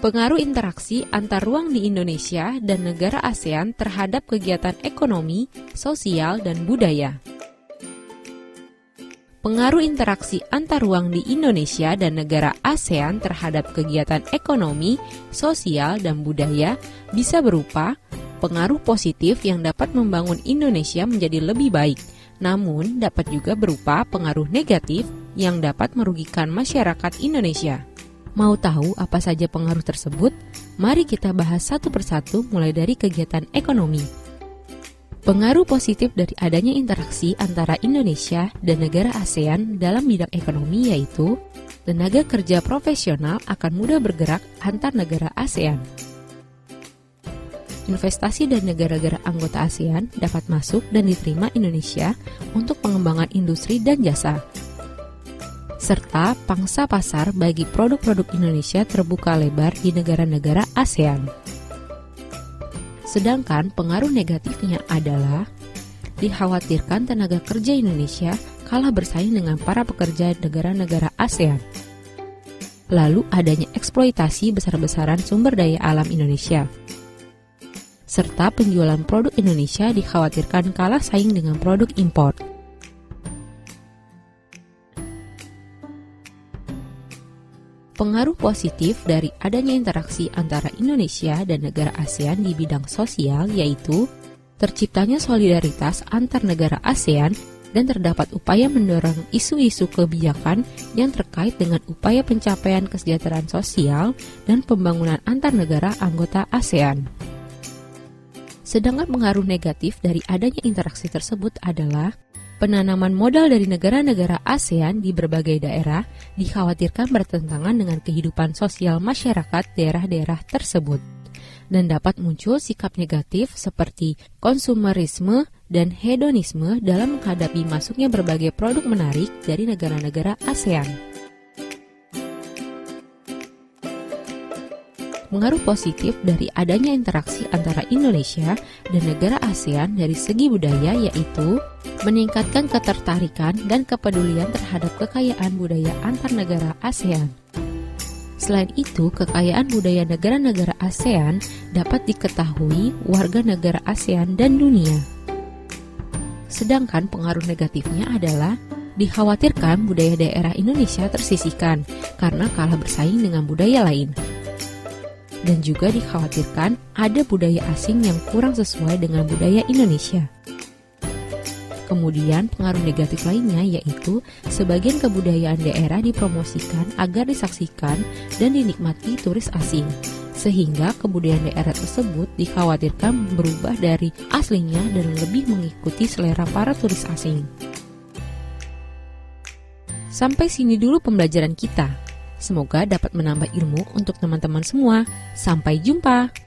Pengaruh interaksi antar ruang di Indonesia dan negara ASEAN terhadap kegiatan ekonomi, sosial, dan budaya. Pengaruh interaksi antar ruang di Indonesia dan negara ASEAN terhadap kegiatan ekonomi, sosial, dan budaya bisa berupa pengaruh positif yang dapat membangun Indonesia menjadi lebih baik, namun dapat juga berupa pengaruh negatif yang dapat merugikan masyarakat Indonesia. Mau tahu apa saja pengaruh tersebut? Mari kita bahas satu persatu mulai dari kegiatan ekonomi. Pengaruh positif dari adanya interaksi antara Indonesia dan negara ASEAN dalam bidang ekonomi yaitu tenaga kerja profesional akan mudah bergerak antar negara ASEAN. Investasi dan negara-negara anggota ASEAN dapat masuk dan diterima Indonesia untuk pengembangan industri dan jasa. Serta pangsa pasar bagi produk-produk Indonesia terbuka lebar di negara-negara ASEAN. Sedangkan pengaruh negatifnya adalah dikhawatirkan tenaga kerja Indonesia kalah bersaing dengan para pekerja negara-negara ASEAN. Lalu adanya eksploitasi besar-besaran sumber daya alam Indonesia. Serta penjualan produk Indonesia dikhawatirkan kalah saing dengan produk impor. Pengaruh positif dari adanya interaksi antara Indonesia dan negara ASEAN di bidang sosial yaitu terciptanya solidaritas antar negara ASEAN dan terdapat upaya mendorong isu-isu kebijakan yang terkait dengan upaya pencapaian kesejahteraan sosial dan pembangunan antar negara anggota ASEAN. Sedangkan pengaruh negatif dari adanya interaksi tersebut adalah penanaman modal dari negara-negara ASEAN di berbagai daerah dikhawatirkan bertentangan dengan kehidupan sosial masyarakat daerah-daerah tersebut dan dapat muncul sikap negatif seperti konsumerisme dan hedonisme dalam menghadapi masuknya berbagai produk menarik dari negara-negara ASEAN. Pengaruh positif dari adanya interaksi antara Indonesia dan negara ASEAN dari segi budaya yaitu meningkatkan ketertarikan dan kepedulian terhadap kekayaan budaya antar negara ASEAN. Selain itu, kekayaan budaya negara-negara ASEAN dapat diketahui warga negara ASEAN dan dunia. Sedangkan pengaruh negatifnya adalah dikhawatirkan budaya daerah Indonesia tersisihkan karena kalah bersaing dengan budaya lain. Dan juga dikhawatirkan ada budaya asing yang kurang sesuai dengan budaya Indonesia. Kemudian pengaruh negatif lainnya yaitu sebagian kebudayaan daerah dipromosikan agar disaksikan dan dinikmati turis asing, sehingga kebudayaan daerah tersebut dikhawatirkan berubah dari aslinya dan lebih mengikuti selera para turis asing. Sampai sini dulu pembelajaran kita. Semoga dapat menambah ilmu untuk teman-teman semua. Sampai jumpa!